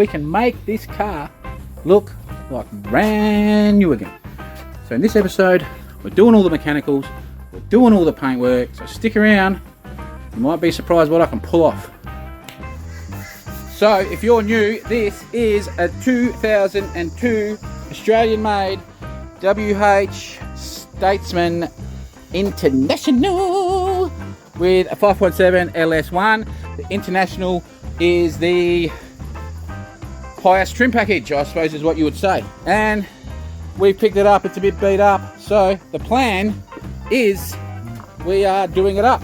we can make this car look like brand new again. So in this episode, we're doing all the mechanicals, we're doing all the paintwork, so stick around, you might be surprised what I can pull off. So if you're new, this is a 2002 Australian made WH Statesman International with a 5.7 LS1. The International is the highest trim package, I suppose is what you would say. And we've picked it up, it's a bit beat up. So the plan is we are doing it up.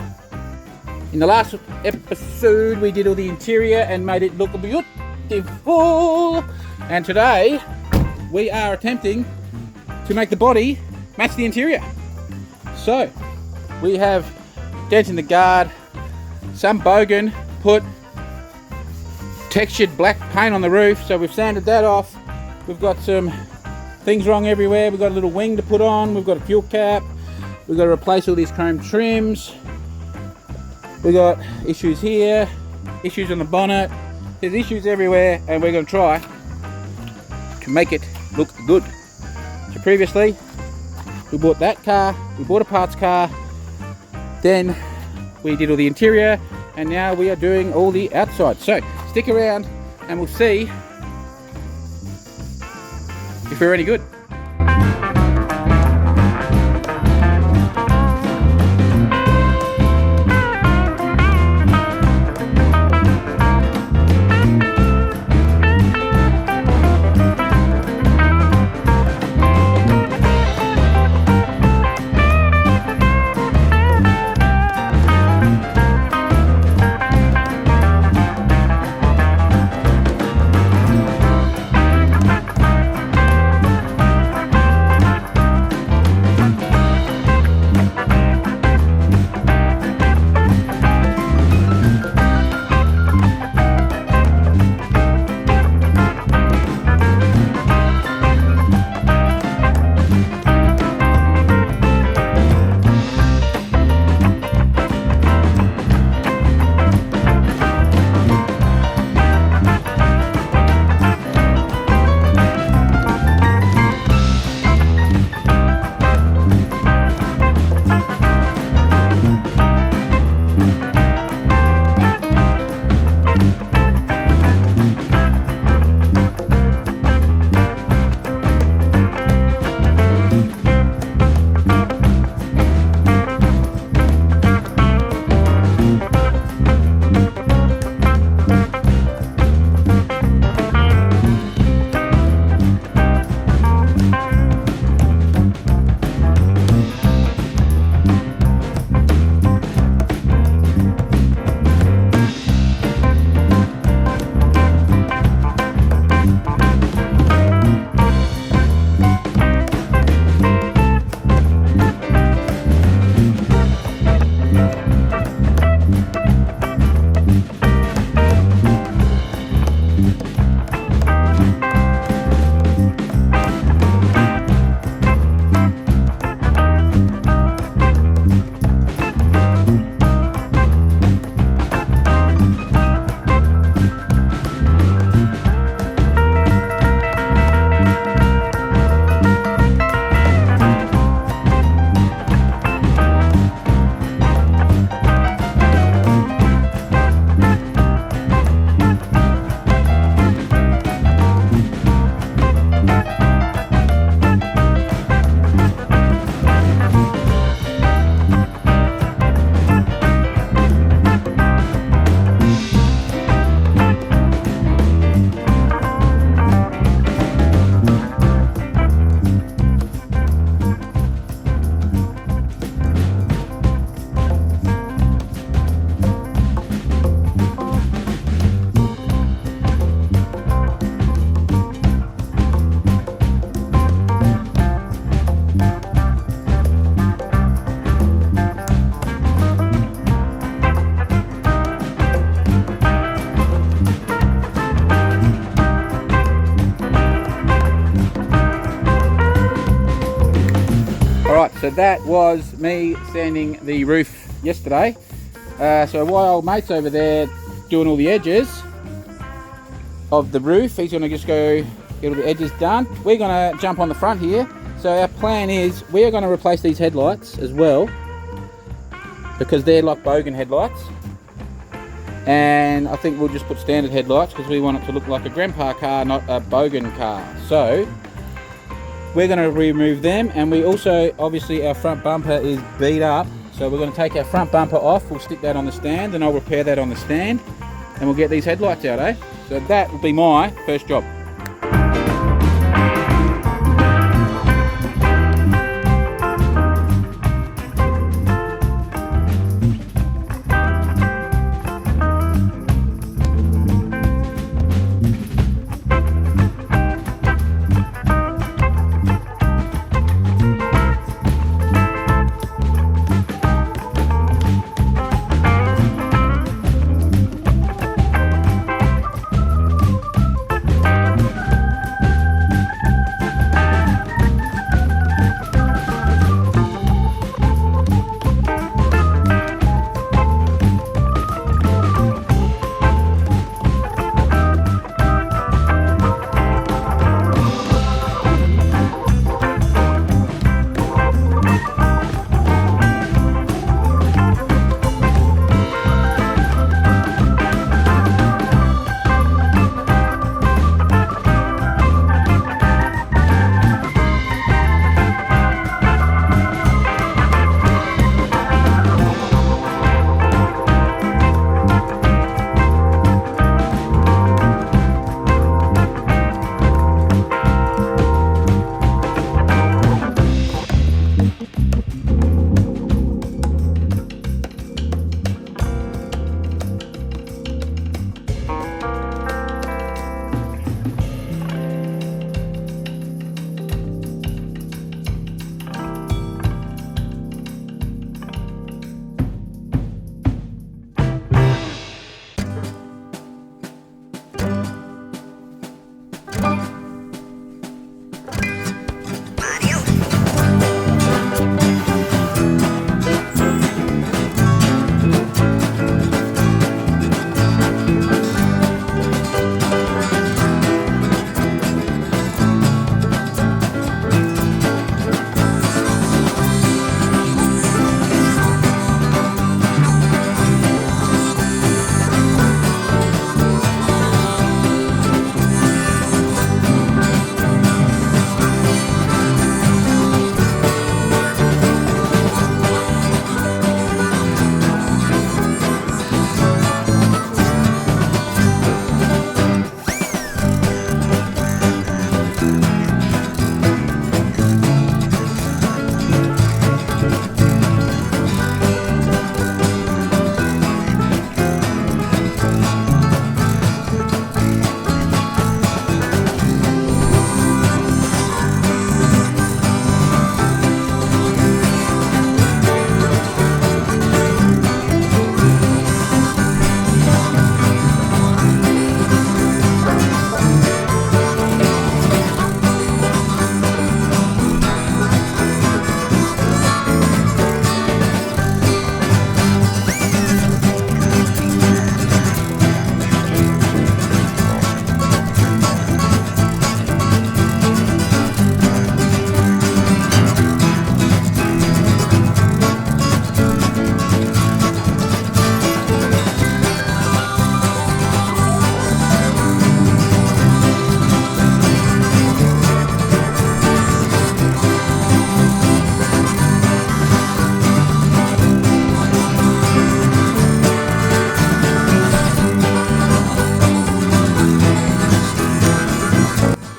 In the last episode, we did all the interior and made it look beautiful. And today, we are attempting to make the body match the interior. So, we have dent in the guard, some Bogan put textured black paint on the roof, so we've sanded that off. We've got some things wrong everywhere. We've got a little wing to put on, we've got a fuel cap, we've got to replace all these chrome trims. We've got issues here, issues on the bonnet, there's issues everywhere, and we're going to try to make it look good. So previously, we bought that car, we bought a parts car, then we did all the interior, and now we are doing all the outside. So stick around and we'll see if we're any good. So that was me sanding the roof yesterday. So while mate's over there doing all the edges, of the roof. He's going to just go get all the edges done. We're going to jump on the front here. So our plan is we are going to replace these headlights as well, because they're like Bogan headlights. And I think we'll just put standard headlights because we want it to look like a grandpa car, not a Bogan car. So we're going to remove them, and we also, obviously our front bumper is beat up, so we're going to take our front bumper off. We'll stick that on the stand, and I'll repair that on the stand, and we'll get these headlights out, eh? So that will be my first job.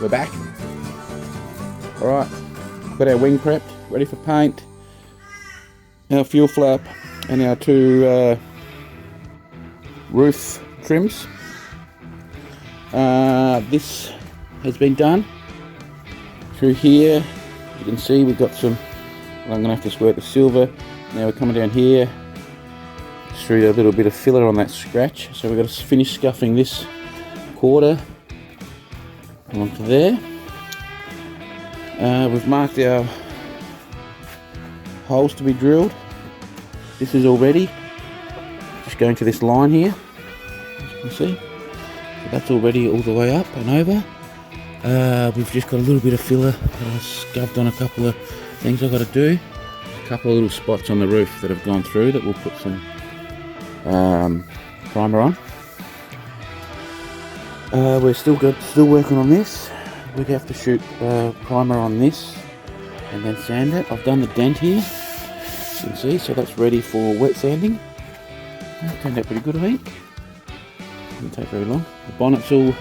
We're back. Alright, got our wing prepped, ready for paint, our fuel flap and our two roof trims. This has been done. Through here you can see we've got some, well, I'm going to have to squirt the silver. Now we're coming down here through a little bit of filler on that scratch, so we've got to finish scuffing this quarter onto there. We've marked our holes to be drilled. This is all ready, just going to this line here, as you can see. So that's already all the way up and over. We've just got a little bit of filler that I scuffed on a couple of things I've got to do. A couple of little spots on the roof that have gone through that we'll put some primer on. We're still working on this. We have to shoot primer on this and then sand it. I've done the dent here, you can see, so that's ready for wet sanding. That turned out pretty good, I think. Didn't take very long. The bonnet's all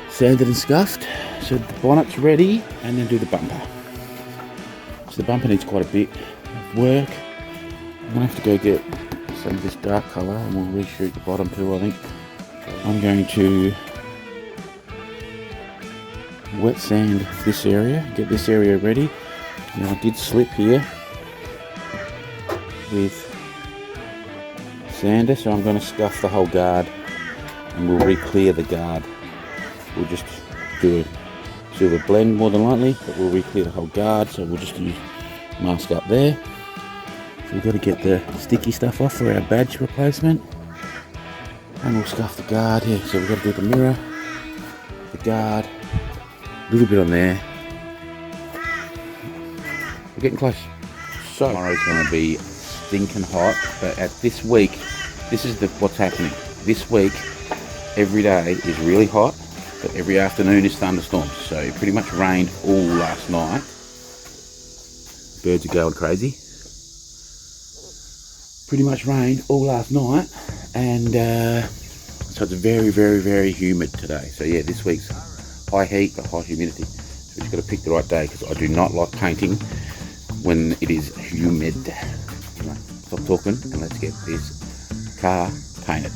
sanded and scuffed, so the bonnet's ready, and then do the bumper. So the bumper needs quite a bit of work. I'm gonna have to go get some of this dark colour and we'll reshoot the bottom too, I think. I'm going to wet sand this area, get this area ready. Now I did slip here with sander, so I'm going to scuff the whole guard and we'll re-clear the guard. We'll just do a silver blend more than likely, but we'll re-clear the whole guard, so we'll just use mask up there. So we've got to get the sticky stuff off for our badge replacement. And we'll scuff the guard here, so we've got to do the mirror, the guard, a little bit on there. We're getting close. So tomorrow's going to be stinking hot, but at this week, this is what's happening. This week, every day is really hot, but every afternoon is thunderstorms. So it pretty much rained all last night. Birds are going crazy. Pretty much rained all last night, and so it's very, very, very humid today. So yeah, this week's high heat but high humidity. So we've just got to pick the right day, because I do not like painting when it is humid. Anyway, stop talking and let's get this car painted.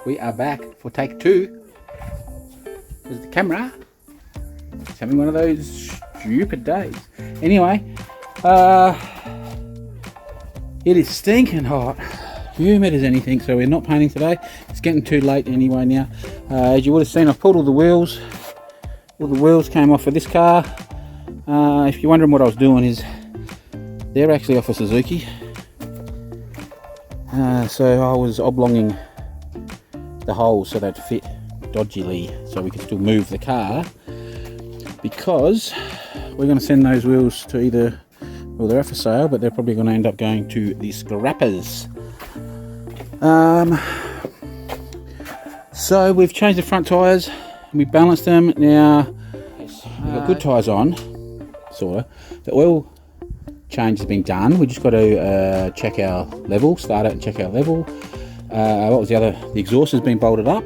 we are back for take 2. There's the camera. It's having one of those stupid days. Anyway, it is stinking hot, humid as anything, so we're not painting today. It's getting too late anyway now. As you would have seen, I've pulled all the wheels. All the wheels came off of this car. If you're wondering what I was doing, is they're actually off a Suzuki. So I was oblonging the holes so they'd fit dodgily, so we could still move the car, because we're going to send those wheels to either, well, they're up for sale, but they're probably going to end up going to the scrappers. So we've changed the front tyres and we balanced them. Now we've got good tyres on, sort of. The oil change has been done. We just got to check our level, start it and check our level. What was the other? The exhaust has been bolted up.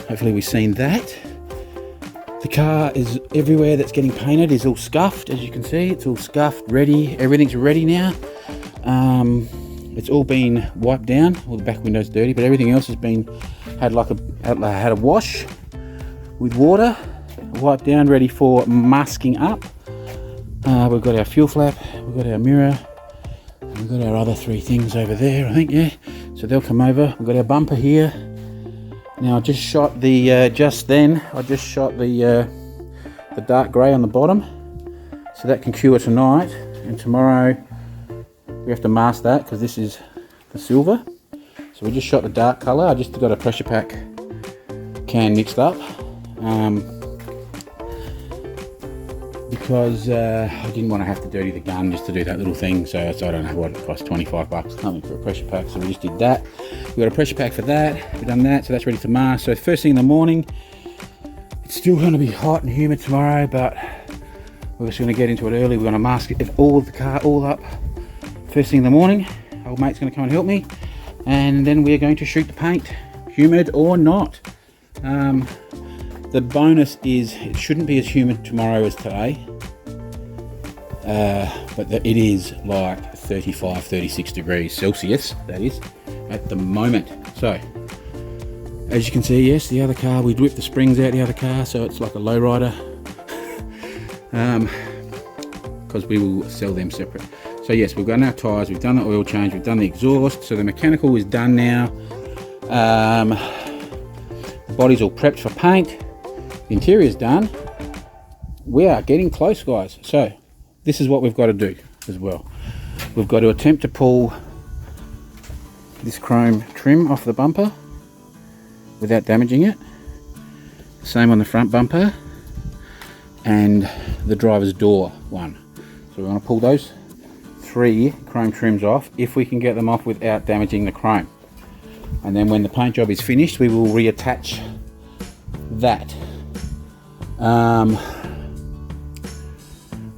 Hopefully we've seen that. The car is everywhere that's getting painted is all scuffed, as you can see. It's all scuffed, ready. Everything's ready now. It's all been wiped down. All the back window's dirty, but everything else has been had a wash with water, wiped down, ready for masking up. We've got our fuel flap, we've got our mirror, and we've got our other 3 things over there, I think, yeah. So they'll come over. We've got our bumper here. Now I just shot the the dark grey on the bottom, so that can cure tonight, and tomorrow we have to mask that because this is the silver. So we just shot the dark colour. I just got a pressure pack can mixed up because I didn't want to have to dirty the gun just to do that little thing. So I don't know what it cost, 25 bucks something for a pressure pack, so we just did that. We got a pressure pack for that. We've done that, so that's ready to mask. So first thing in the morning, it's still going to be hot and humid tomorrow, but we're just going to get into it early. We're going to mask it, all the car all up first thing in the morning. Old mate's going to come and help me, and then we're going to shoot the paint, humid or not. The bonus is it shouldn't be as humid tomorrow as today, but it is like 35, 36 degrees Celsius, that is, at the moment. So, as you can see, yes, the other car, we whipped the springs out the other car, so it's like a lowrider, because we will sell them separate. So yes, we've got our tyres, we've done the oil change, we've done the exhaust, so the mechanical is done now. The body's all prepped for paint. The interior's done. We are getting close, guys. So this is what we've got to do as well. We've got to attempt to pull this chrome trim off the bumper without damaging it. Same on the front bumper and the driver's door one. So we're going to pull those 3 chrome trims off if we can get them off without damaging the chrome. And then when the paint job is finished, we will reattach that.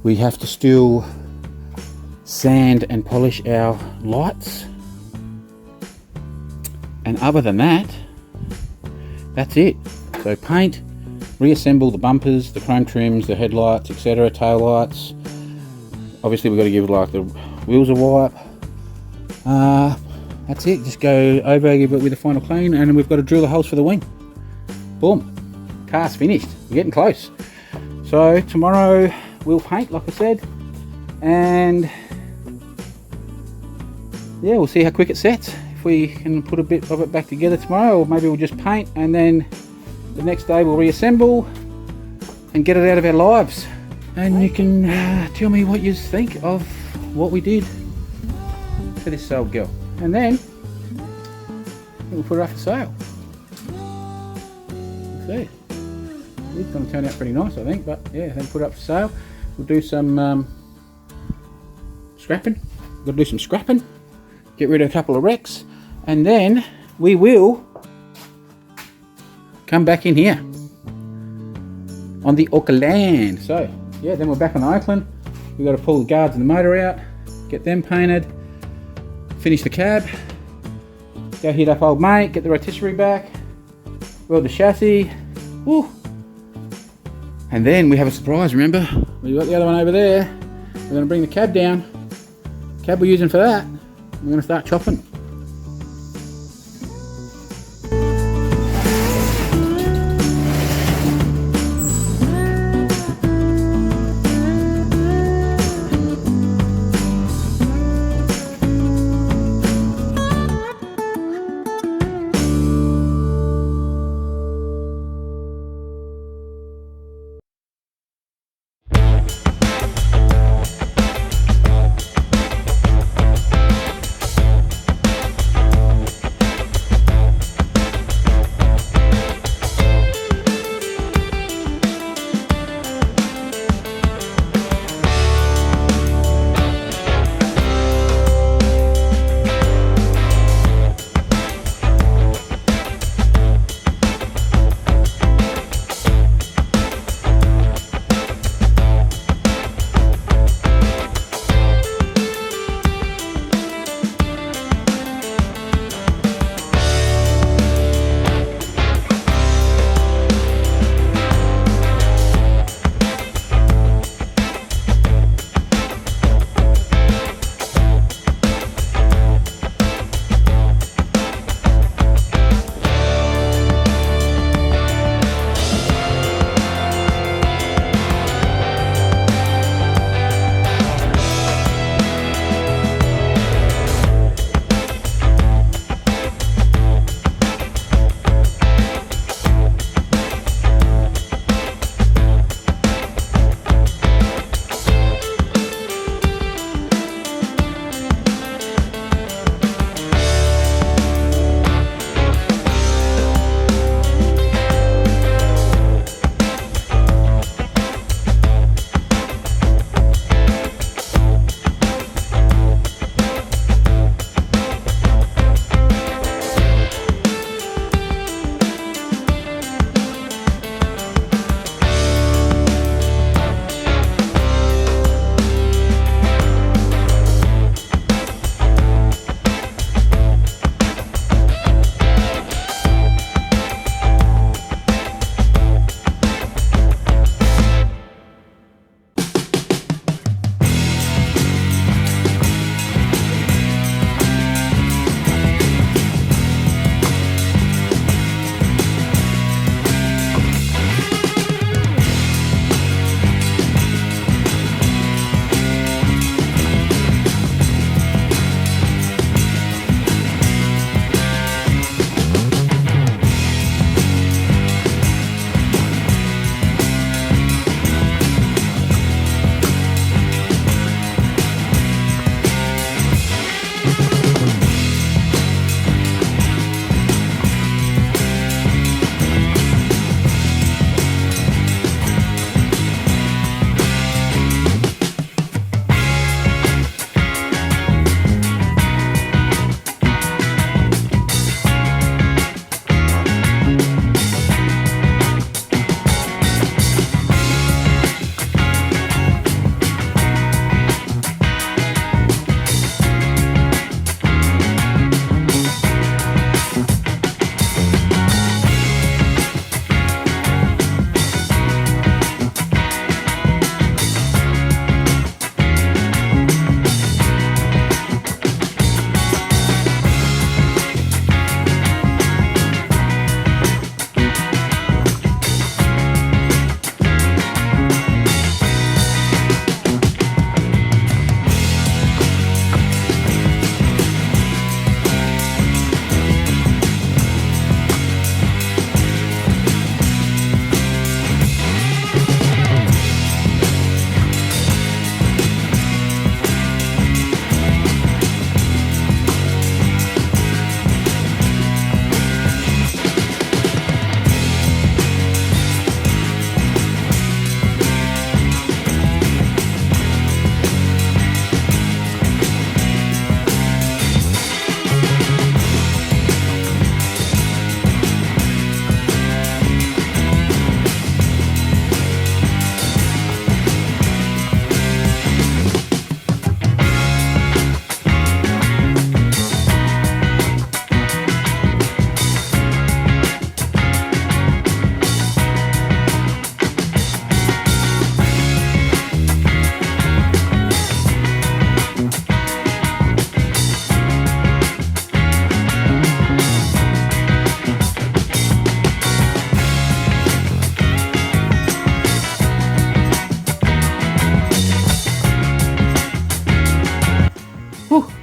We have to still sand and polish our lights, and other than that, that's it. So paint, reassemble the bumpers, the chrome trims, the headlights, etc., tail lights. Obviously we've got to give like the wheels a wipe. That's it. Just go over, give it with a final clean, and we've got to drill the holes for the wing. Boom, car's finished. We're getting close. So tomorrow we'll paint, like I said, and yeah, we'll see how quick it sets. If we can put a bit of it back together tomorrow, or maybe we'll just paint and then the next day we'll reassemble and get it out of our lives. And you can tell me what you think of what we did for this old girl, and then we'll put it up for sale. Let's see. It's going to turn out pretty nice, I think, but yeah, then put it up for sale. We'll do some scrapping. We've got to do some scrapping, get rid of a couple of wrecks, and then we will come back in here on the Auckland. So yeah, then we're back on the Auckland. We've got to pull the guards and the motor out, get them painted, finish the cab, go hit up old mate, get the rotisserie back, weld the chassis. Woo. And then we have a surprise, remember? We've got the other one over there. We're going to bring the cab down. Cab we're using for that. We're going to start chopping.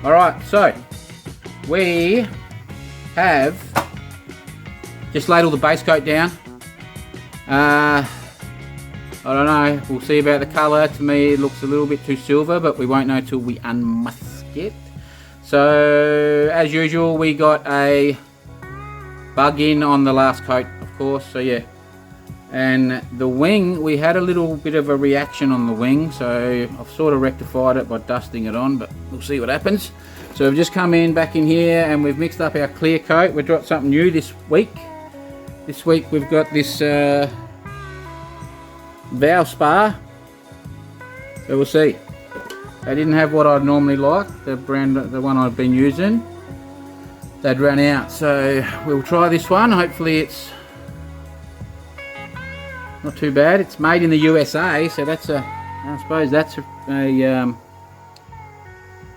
Alright, so we have just laid all the base coat down. I don't know, we'll see about the colour. To me it looks a little bit too silver, but we won't know till we unmask it. So as usual, we got a bug in on the last coat, of course, so yeah. And the wing, we had a little bit of a reaction on the wing, so I've sort of rectified it by dusting it on, but we'll see what happens. So we've just come in back in here and we've mixed up our clear coat. We've got something new this week. This week we've got this valve spar, so we'll see. They didn't have what I'd normally like, the brand, the one I've been using. They'd run out, so we'll try this one. Hopefully it's not too bad. It's made in the USA, so that's a, I suppose that's a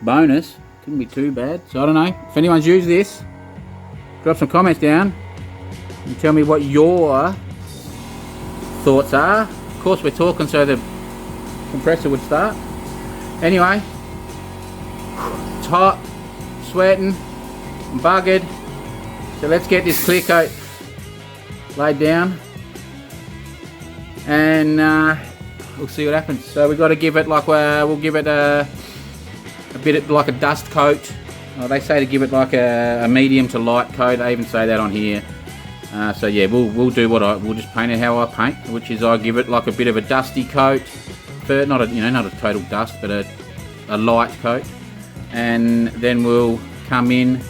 bonus. Couldn't be too bad. So I don't know, if anyone's used this, drop some comments down and tell me what your thoughts are. Of course we're talking so the compressor would start. Anyway, it's hot, sweating, I'm buggered, so let's get this clear coat laid down and we'll see what happens. So we've got to give it like, we'll give it a bit like a dust coat. They say to give it like a medium to light coat. I even say that on here. So yeah, we'll do what we'll just paint it how I paint, which is I give it like a bit of a dusty coat, not a, you know, not a total dust, but a light coat, and then we'll come in.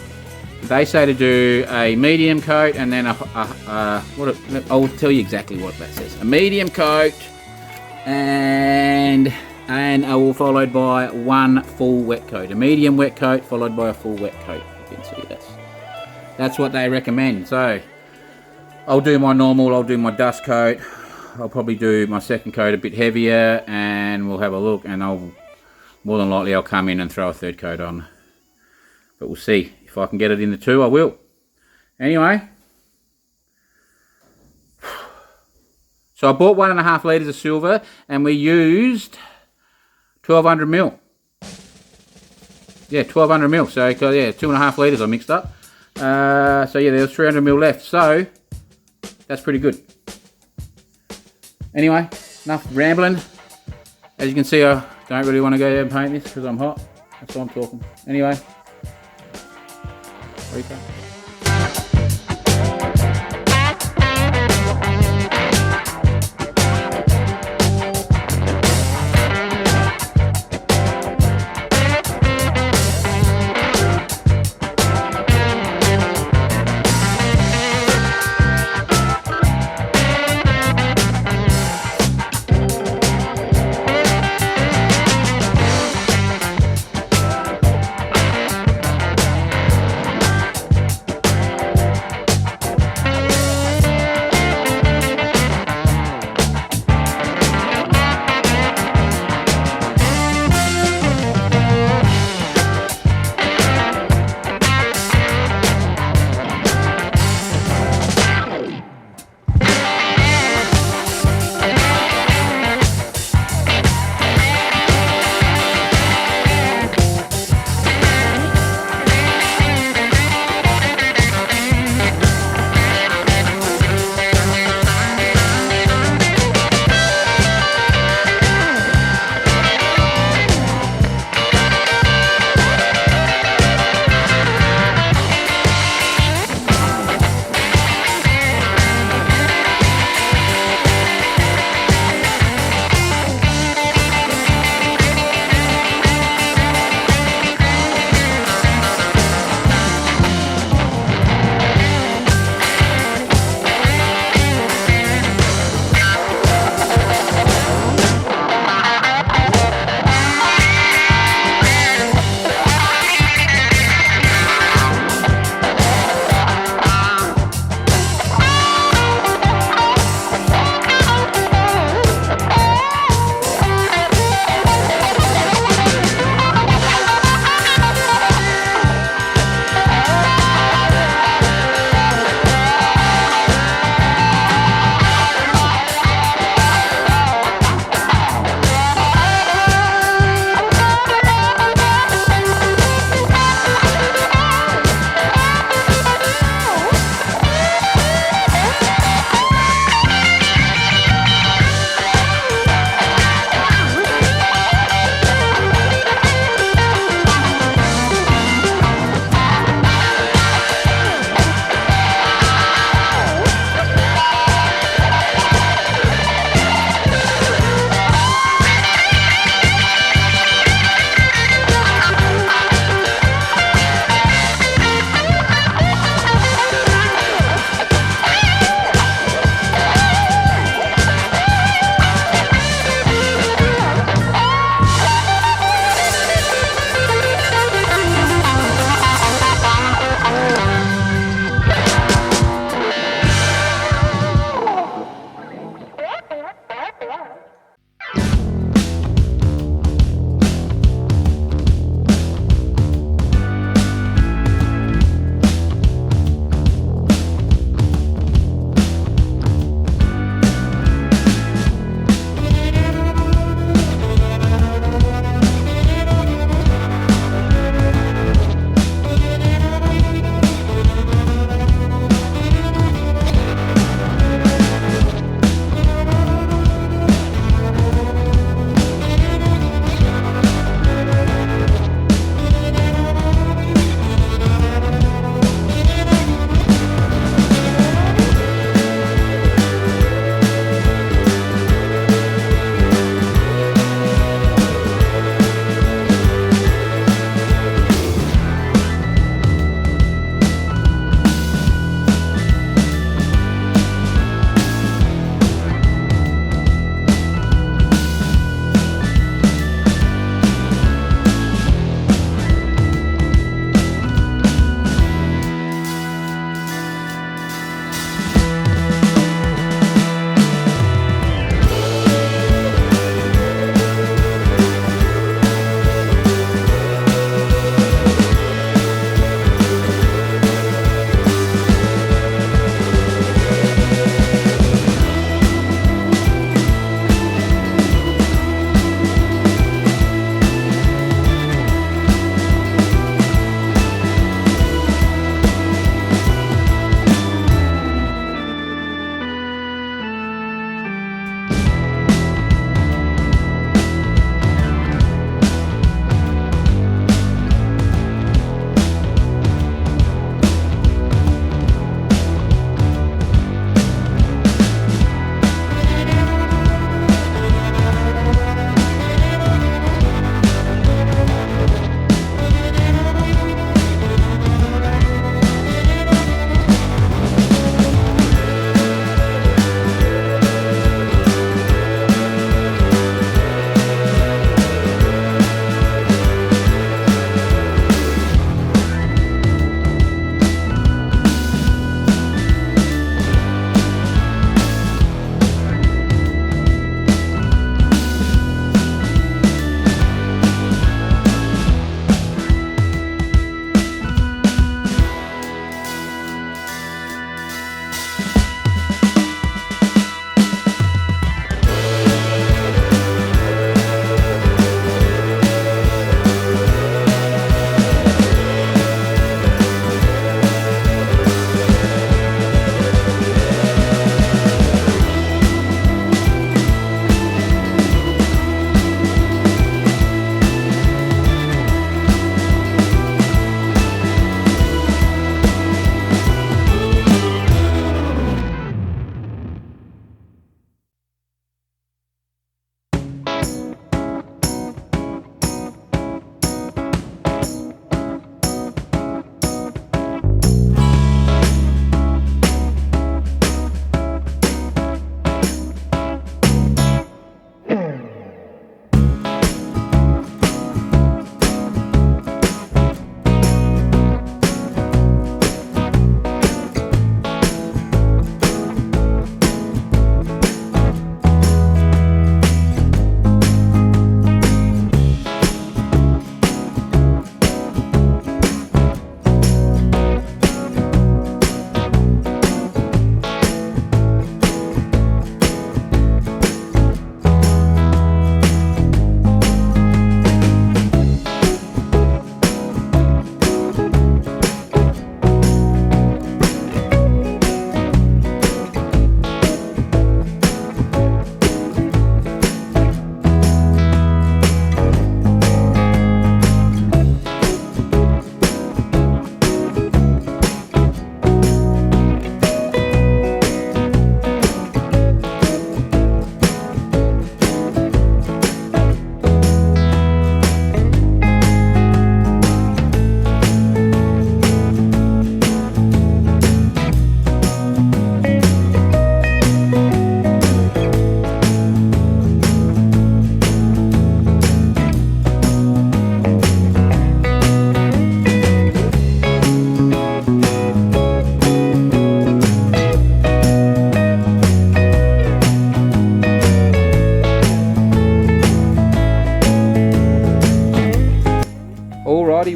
They say to do a medium coat and then I'll tell you exactly what that says. A medium coat and I will followed by one full wet coat. A medium wet coat followed by a full wet coat. You can see that's what they recommend. So I'll do my normal, I'll do my dust coat. I'll probably do my second coat a bit heavier and we'll have a look, and more than likely I'll come in and throw a third coat on. But we'll see. If I can get it in the two, I will. Anyway, so I bought 1.5 litres of silver and we used 1200 mil. Yeah, 1200 mil. So yeah, 2.5 litres I mixed up. So yeah, there was 300 mil left. So that's pretty good. Anyway, enough rambling. As you can see, I don't really want to go there and paint this because I'm hot. That's why I'm talking. Anyway. Rico.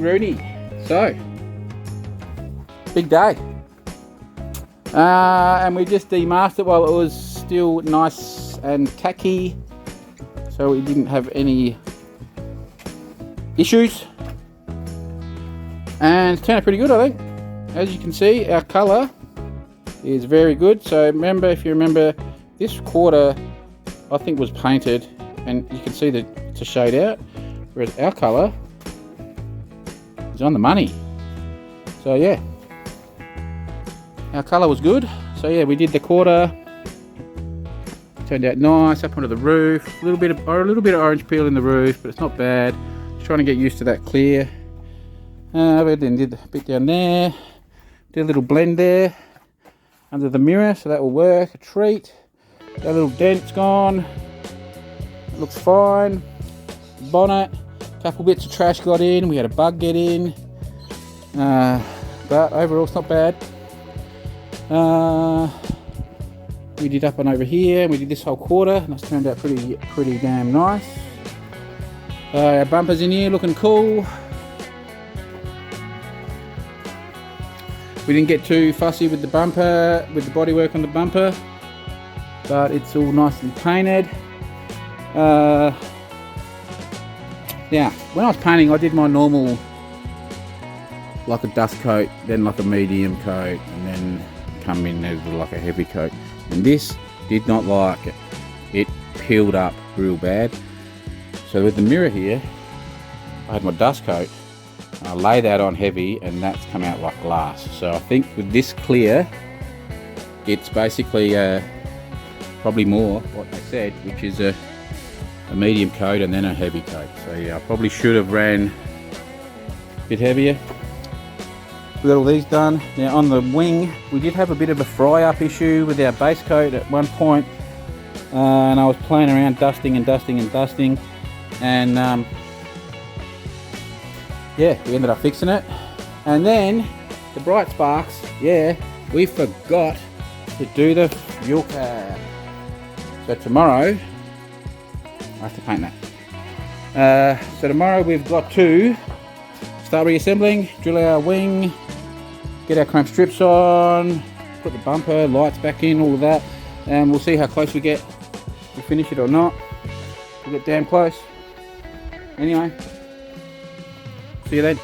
Rooney. So, big day. And we just demasked it while it was still nice and tacky, so we didn't have any issues. And it's turned out pretty good, I think. As you can see, our colour is very good. So remember, if you remember, this quarter I think was painted, and you can see that it's a shade out, whereas our colour is on the money. So yeah, our colour was good. So yeah, we did the quarter, turned out nice up onto the roof. A little bit of orange peel in the roof, but it's not bad. Just trying to get used to that clear. We then did a bit down there, did a little blend there under the mirror, so that will work, a treat. That little dent's gone, it looks fine. Bonnet, a couple bits of trash got in, we had a bug get in, but overall it's not bad. We did up and over here, and we did this whole quarter, and it's turned out pretty damn nice. Our bumper's in here looking cool. We didn't get too fussy with the bumper, with the bodywork on the bumper, but it's all nicely painted. Now, when I was painting, I did my normal, like a dust coat, then like a medium coat, and then come in as like a heavy coat. And this did not like it. It peeled up real bad. So with the mirror here, I had my dust coat. I lay that on heavy, and that's come out like glass. So I think with this clear, it's basically probably more what they said, which is a medium coat and then a heavy coat. So yeah, I probably should have ran a bit heavier. We got all these done. Now on the wing, we did have a bit of a fry up issue with our base coat at one point, and I was playing around dusting, and yeah, we ended up fixing it. And then the bright sparks, yeah, we forgot to do the fuel cap. So tomorrow I have to paint that. So tomorrow we've got to start reassembling, drill our wing, get our chrome strips on, put the bumper, lights back in, all of that, and we'll see how close we get to finish it or not. We'll get damn close. Anyway, see you then.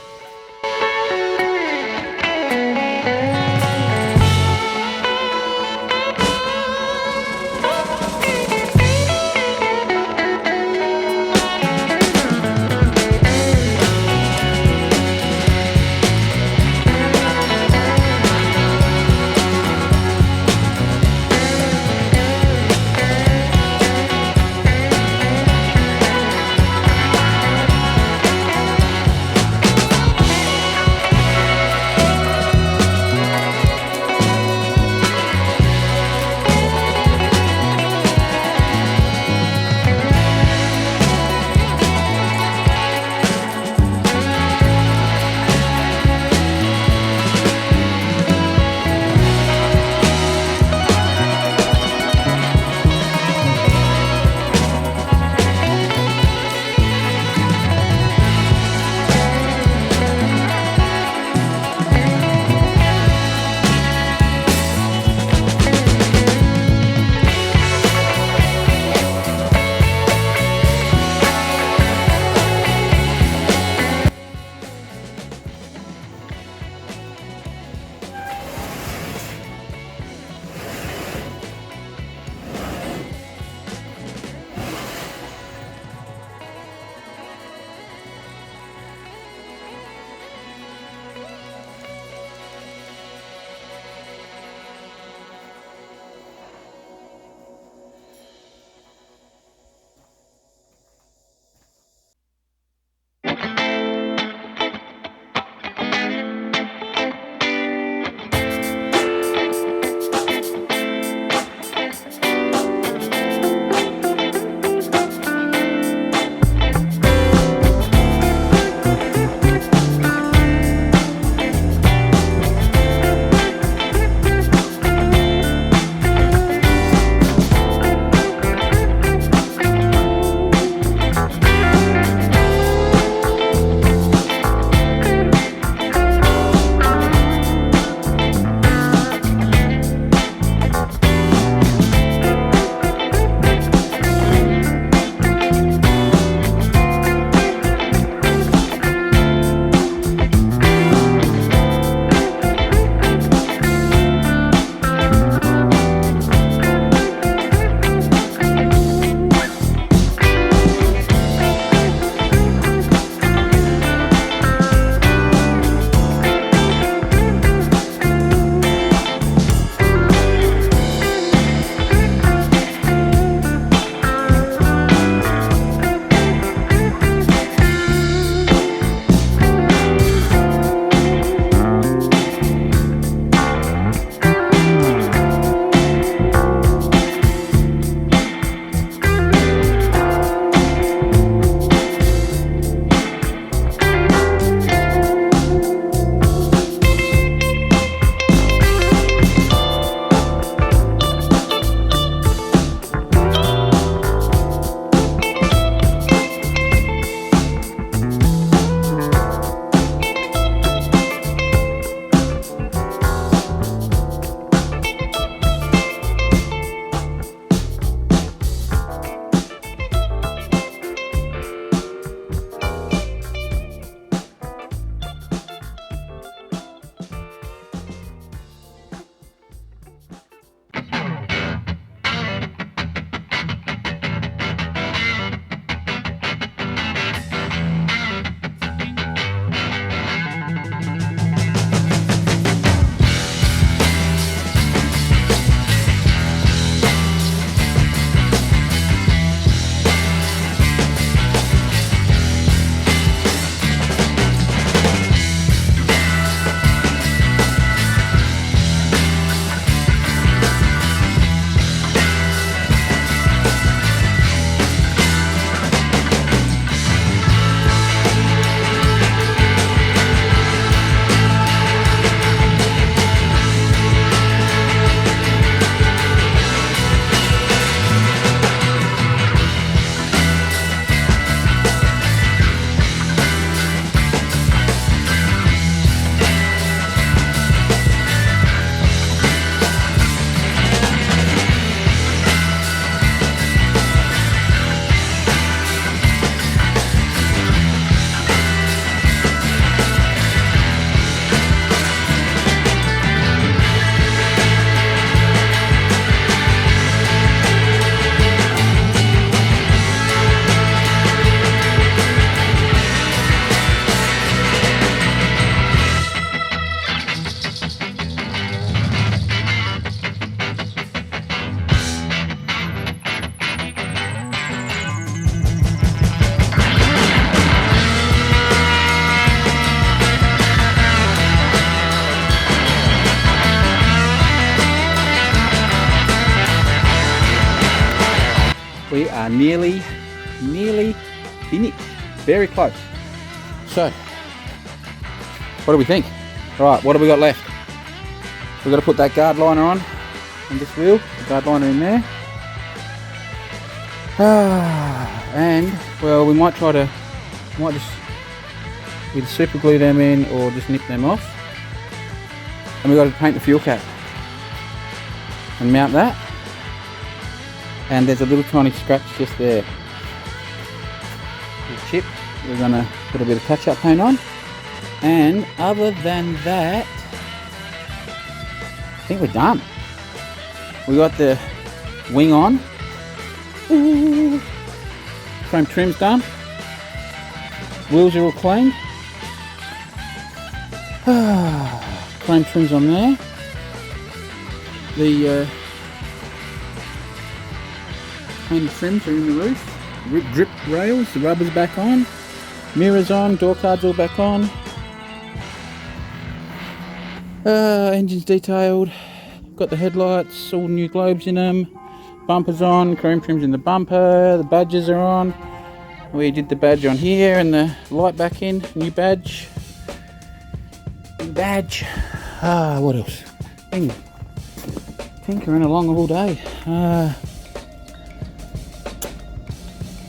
We are nearly finished. Very close. So, what do we think? Right, what have we got left? We've got to put that guard liner on this wheel. The guard liner in there. And, well, we might just either super glue them in or just nip them off. And we've got to paint the fuel cap and mount that. And there's a little tiny scratch just there. A chip. We're going to put a bit of touch-up paint on. And other than that, I think we're done. We got the wing on. Ooh. Frame trim's done. Wheels are all cleaned. Frame trim's on there. The painted trims are in the roof. Drip rails, the rubber's back on. Mirrors on, door cards all back on. Engine's detailed. Got the headlights, all new globes in them. Bumpers on, chrome trims in the bumper. The badges are on. We did the badge on here and the light back in. New badge. New badge. What else? Tinkering along all day.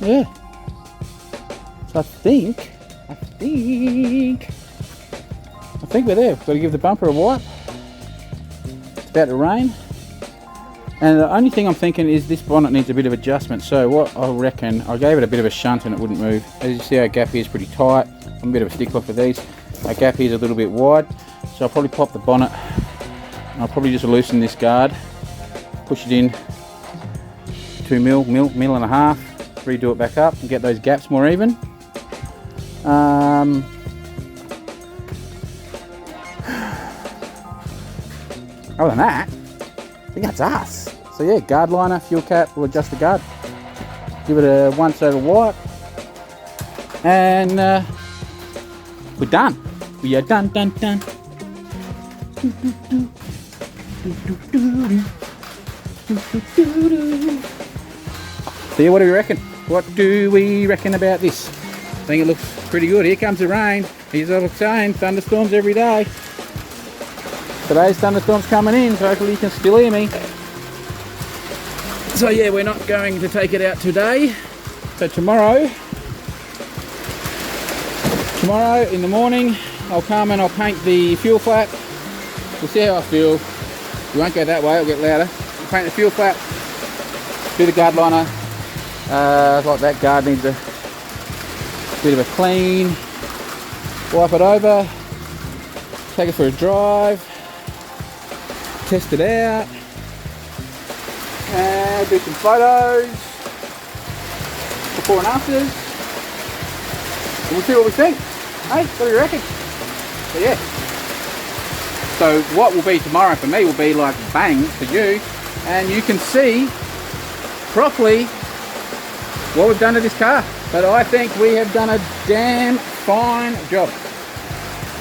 Yeah. So I think we're there. We've got to give the bumper a wipe. It's about to rain. And the only thing I'm thinking is this bonnet needs a bit of adjustment. So what I reckon, I gave it a bit of a shunt and it wouldn't move. As you see, our gap here is pretty tight. I'm a bit of a stickler for these. Our gap here is a little bit wide. So I'll probably pop the bonnet. And I'll probably just loosen this guard. Push it in 2 mil and a half. Redo it back up and get those gaps more even. Other than that, I think that's us. So yeah, guard liner, fuel cap, we'll adjust the guard. Give it a once over wipe. And we're done. We are done. So yeah, what do we reckon? What do we reckon about this? I think it looks pretty good. Here comes the rain. Here's what I'm saying, thunderstorms every day. Today's thunderstorm's coming in, so hopefully you can still hear me. So yeah, we're not going to take it out today. So tomorrow in the morning, I'll come and I'll paint the fuel flap. We'll see how I feel. We won't go that way, it'll get louder. I'll paint the fuel flap, do the guard liner. Like that guard needs a bit of a clean. Wipe it over, take it for a drive, test it out, and do some photos, before and afters, and we'll see what we think. Hey, what do you reckon? So yeah. So what will be tomorrow for me will be like bang for you, and you can see properly what we've done to this car. But I think we have done a damn fine job.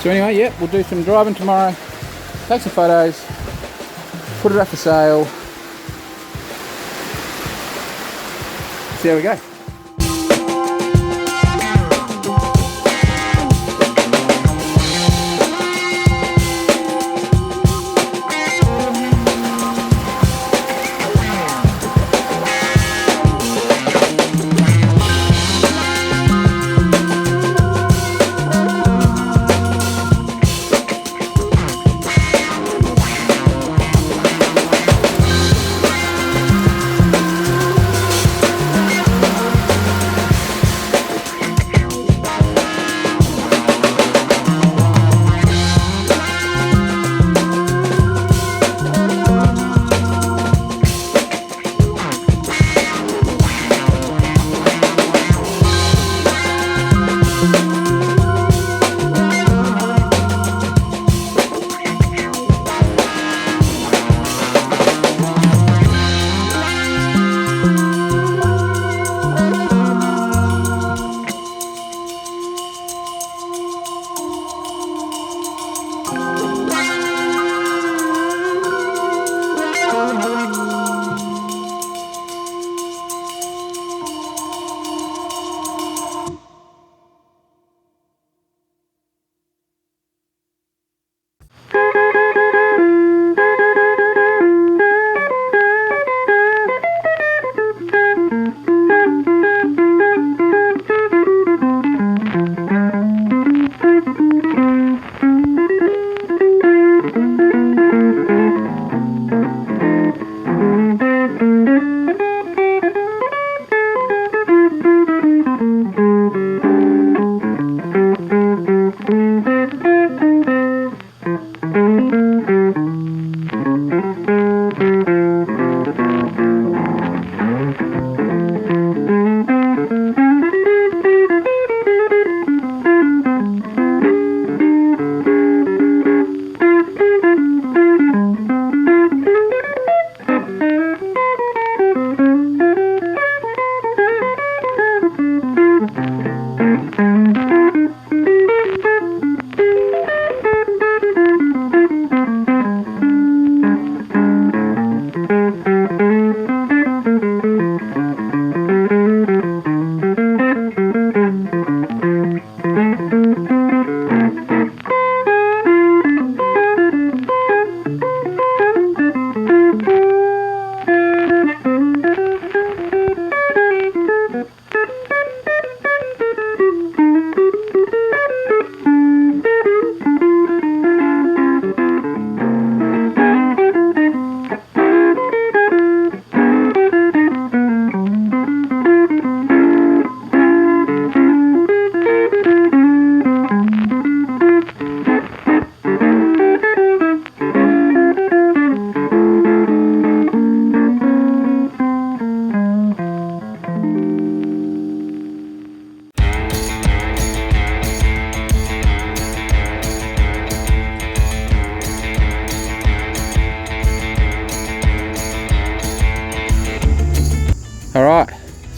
So anyway, yep, we'll do some driving tomorrow, take some photos, put it up for sale, see how we go.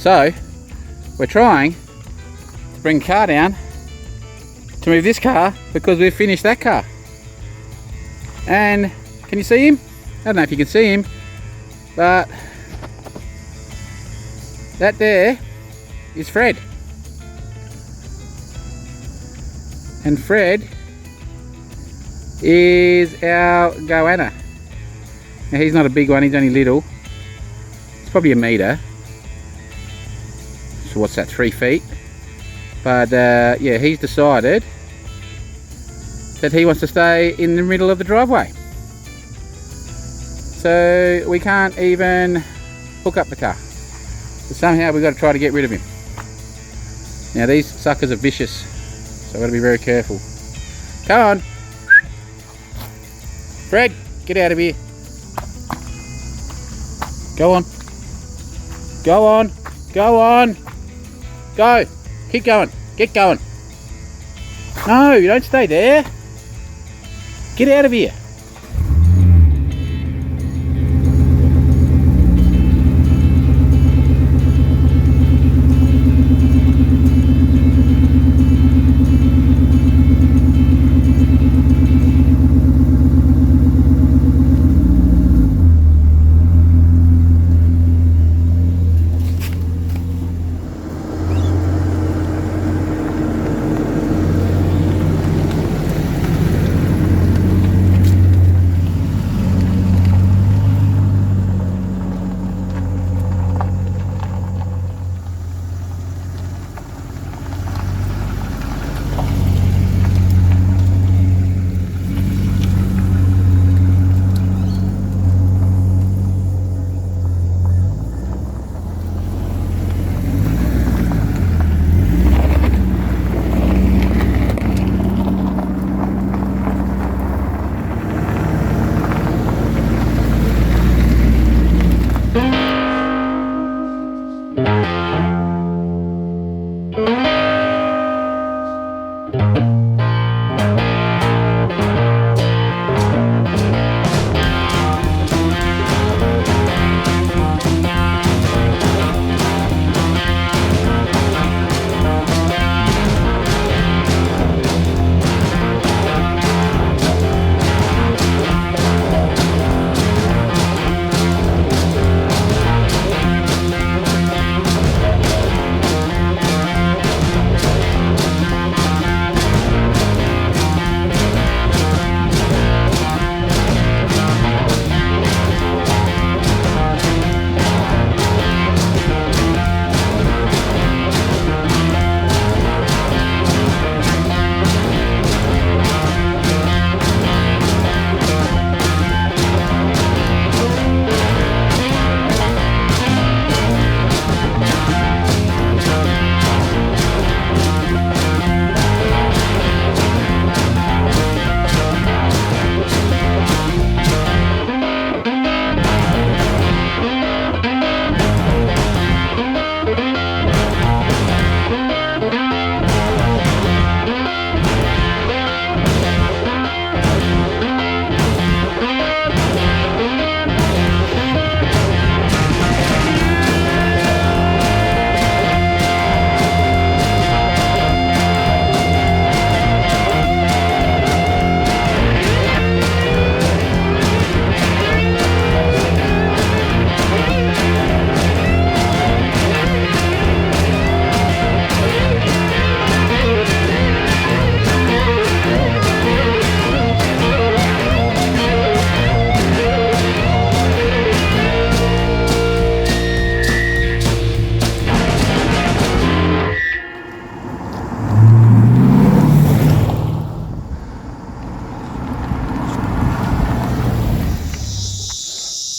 So we're trying to bring the car down to move this car because we've finished that car. And can you see him? I don't know if you can see him, but that there is Fred. And Fred is our goanna. Now he's not a big one, he's only little. It's probably a metre. So what's that, 3 feet? But yeah, he's decided that he wants to stay in the middle of the driveway. So we can't even hook up the car. So somehow we've got to try to get rid of him. Now these suckers are vicious, so I've got to be very careful. Come on. Fred, get out of here. Go on. Go on. Go on. Go. Keep going. Get going. No, you don't stay there. Get out of here.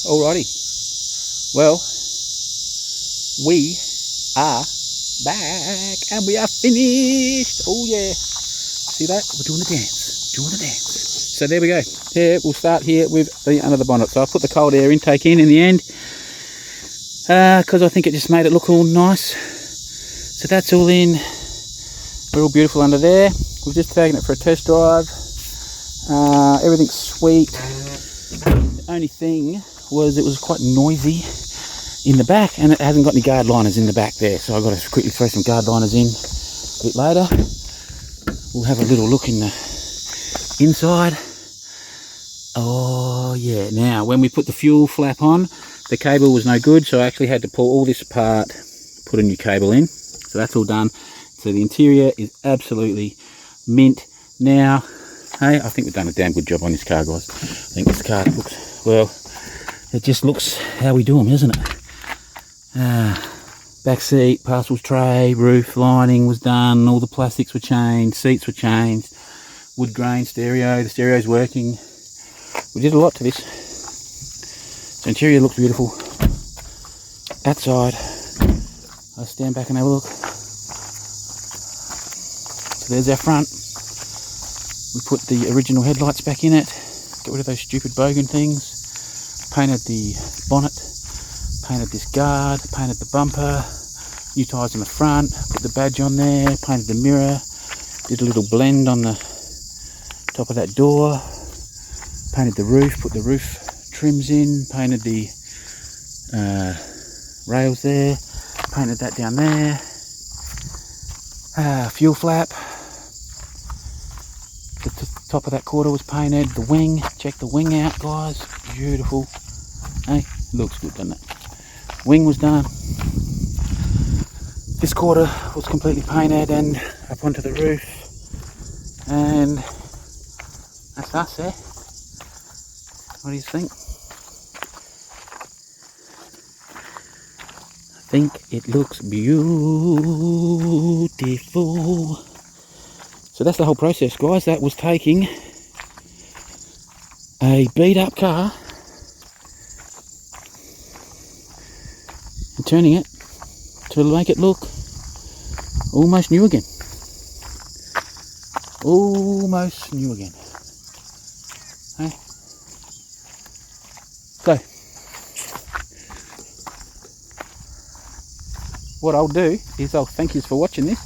Alrighty, well, we are back and we are finished. Oh yeah, see that? We're doing the dance, So there we go. There, we'll start here with the under the bonnet. So I put the cold air intake in the end because I think it just made it look all nice. So that's all in. We're all beautiful under there. We've just taken it for a test drive. Everything's sweet. The only thing was it was quite noisy in the back, and it hasn't got any guard liners in the back there, so I've got to quickly throw some guard liners in a bit later. We'll have a little look in the inside. Oh yeah, now when we put the fuel flap on, the cable was no good, so I actually had to pull all this apart, put a new cable in. So that's all done. So the interior is absolutely mint. Now, hey, I think we've done a damn good job on this car, guys. I think this car looks, well, it just looks how we do them, isn't it? Back seat, parcels tray, roof lining was done, all the plastics were changed, seats were changed, wood grain stereo, the stereo's working. We did a lot to this. So interior looks beautiful. Outside, I'll stand back and have a look. So there's our front. We put the original headlights back in it, got rid of those stupid Bogan things, painted the bonnet, painted this guard, painted the bumper, new tyres in the front, put the badge on there, painted the mirror, did a little blend on the top of that door, painted the roof, put the roof trims in, painted the rails there, painted that down there, fuel flap, the top of that quarter was painted, the wing, check the wing out guys, beautiful, hey, looks good doesn't it? Wing was done, this quarter was completely painted and up onto the roof, and that's us there. What do you think? I think it looks beautiful. So that's the whole process guys, that was taking a beat up car and turning it to make it look almost new again. Almost new again. Hey? So, what I'll do is I'll thank you for watching this.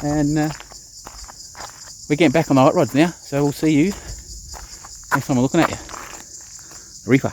And we're getting back on the hot rods now, so we'll see you next time I'm looking at you. Reefer.